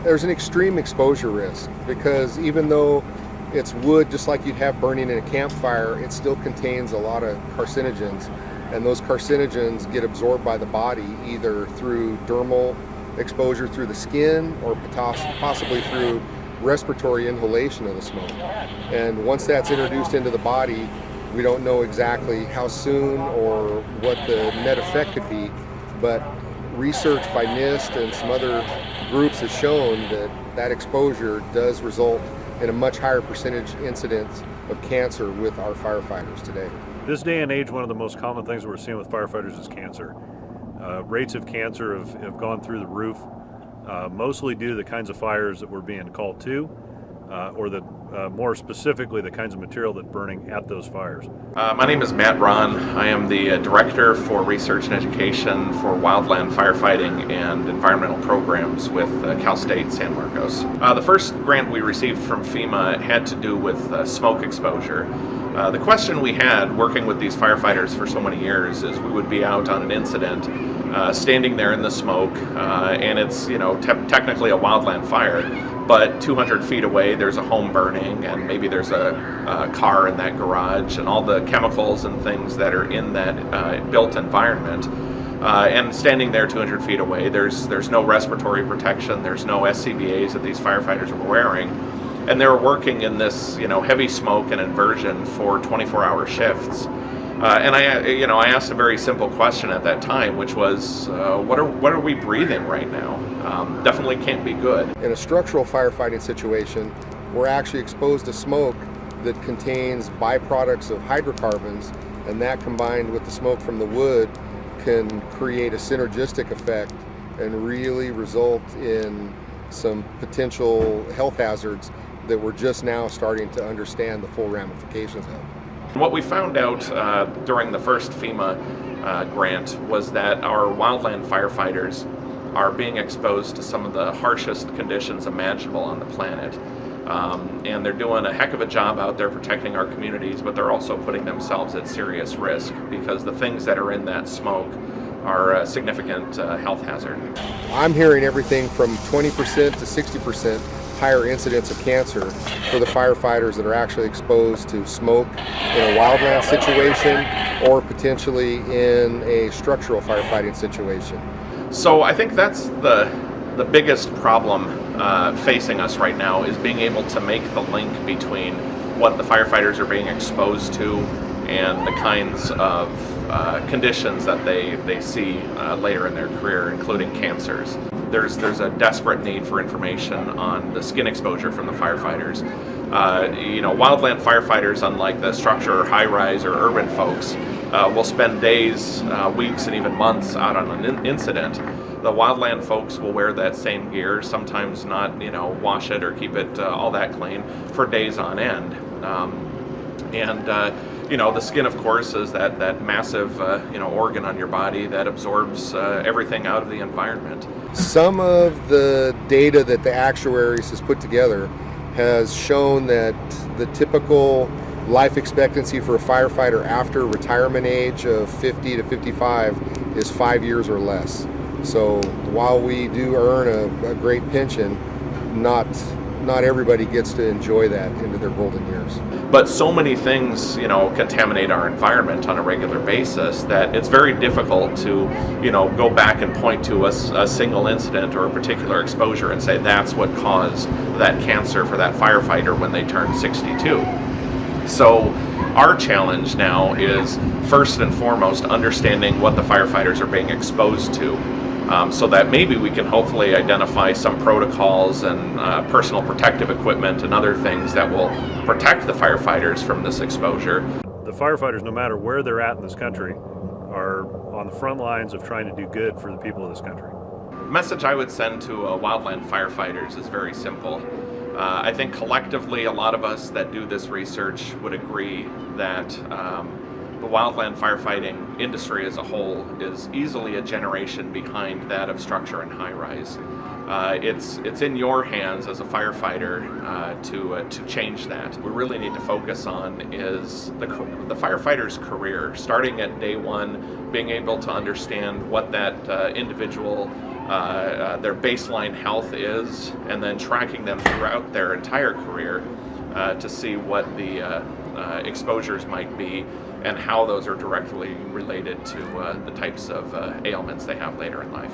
There's an extreme exposure risk because even though it's wood, just like you'd have burning in a campfire, it still contains a lot of carcinogens, and those carcinogens get absorbed by the body either through dermal exposure through the skin or possibly through respiratory inhalation of the smoke. And once that's introduced into the body, we don't know exactly how soon or what the net effect could be, but research by NIST and some other groups has shown that that exposure does result in a much higher percentage incidence of cancer with our firefighters today. This day and age, one of the most common things we're seeing with firefighters is cancer. Rates of cancer have gone through the roof, mostly due to the kinds of fires that we're being called to, or more specifically, the kinds of material that's burning at those fires. My name is Matt Ron. I am the Director for Research and Education for Wildland Firefighting and Environmental Programs with Cal State San Marcos. The first grant we received from FEMA had to do with smoke exposure. The question we had working with these firefighters for so many years is we would be out on an incident, standing there in the smoke, and it's technically a wildland fire, but 200 feet away there's a home burning, and maybe there's a car in that garage, and all the chemicals and things that are in that built environment. And standing there 200 feet away, there's no respiratory protection, there's no SCBAs that these firefighters were wearing. And they were working in this, heavy smoke and inversion for 24-hour shifts. And I asked a very simple question at that time, which was, what are we breathing right now? Definitely can't be good. In a structural firefighting situation, we're actually exposed to smoke that contains byproducts of hydrocarbons, and that combined with the smoke from the wood can create a synergistic effect and really result in some potential health hazards that we're just now starting to understand the full ramifications of. What we found out during the first FEMA grant was that our wildland firefighters are being exposed to some of the harshest conditions imaginable on the planet. And they're doing a heck of a job out there protecting our communities, but they're also putting themselves at serious risk because the things that are in that smoke are a significant health hazard. I'm hearing everything from 20% to 60% higher incidence of cancer for the firefighters that are actually exposed to smoke in a wildland situation or potentially in a structural firefighting situation. So I think that's the biggest problem facing us right now is being able to make the link between what the firefighters are being exposed to and the kinds of conditions that they see later in their career, including cancers. There's a desperate need for information on the skin exposure from the firefighters. Wildland firefighters, unlike the structure or high-rise or urban folks, will spend days, weeks, and even months out on an incident. The wildland folks will wear that same gear, sometimes not, wash it or keep it all that clean for days on end. The skin, of course, is that massive, organ on your body that absorbs everything out of the environment. Some of the data that the actuaries has put together has shown that the typical life expectancy for a firefighter after retirement age of 50 to 55 is 5 years or less. So while we do earn a great pension, not everybody gets to enjoy that into their golden years. But so many things, contaminate our environment on a regular basis that it's very difficult to, go back and point to a single incident or a particular exposure and say that's what caused that cancer for that firefighter when they turned 62. So our challenge now is first and foremost understanding what the firefighters are being exposed to. So that maybe we can hopefully identify some protocols and personal protective equipment and other things that will protect the firefighters from this exposure. The firefighters, no matter where they're at in this country, are on the front lines of trying to do good for the people of this country. The message I would send to wildland firefighters is very simple. I think collectively a lot of us that do this research would agree that the wildland firefighting industry as a whole is easily a generation behind that of structure and high-rise. It's in your hands as a firefighter to change that. What we really need to focus on is the firefighter's career, starting at day one, being able to understand what that individual, their baseline health is, and then tracking them throughout their entire career to see what the exposures might be and how those are directly related to the types of ailments they have later in life.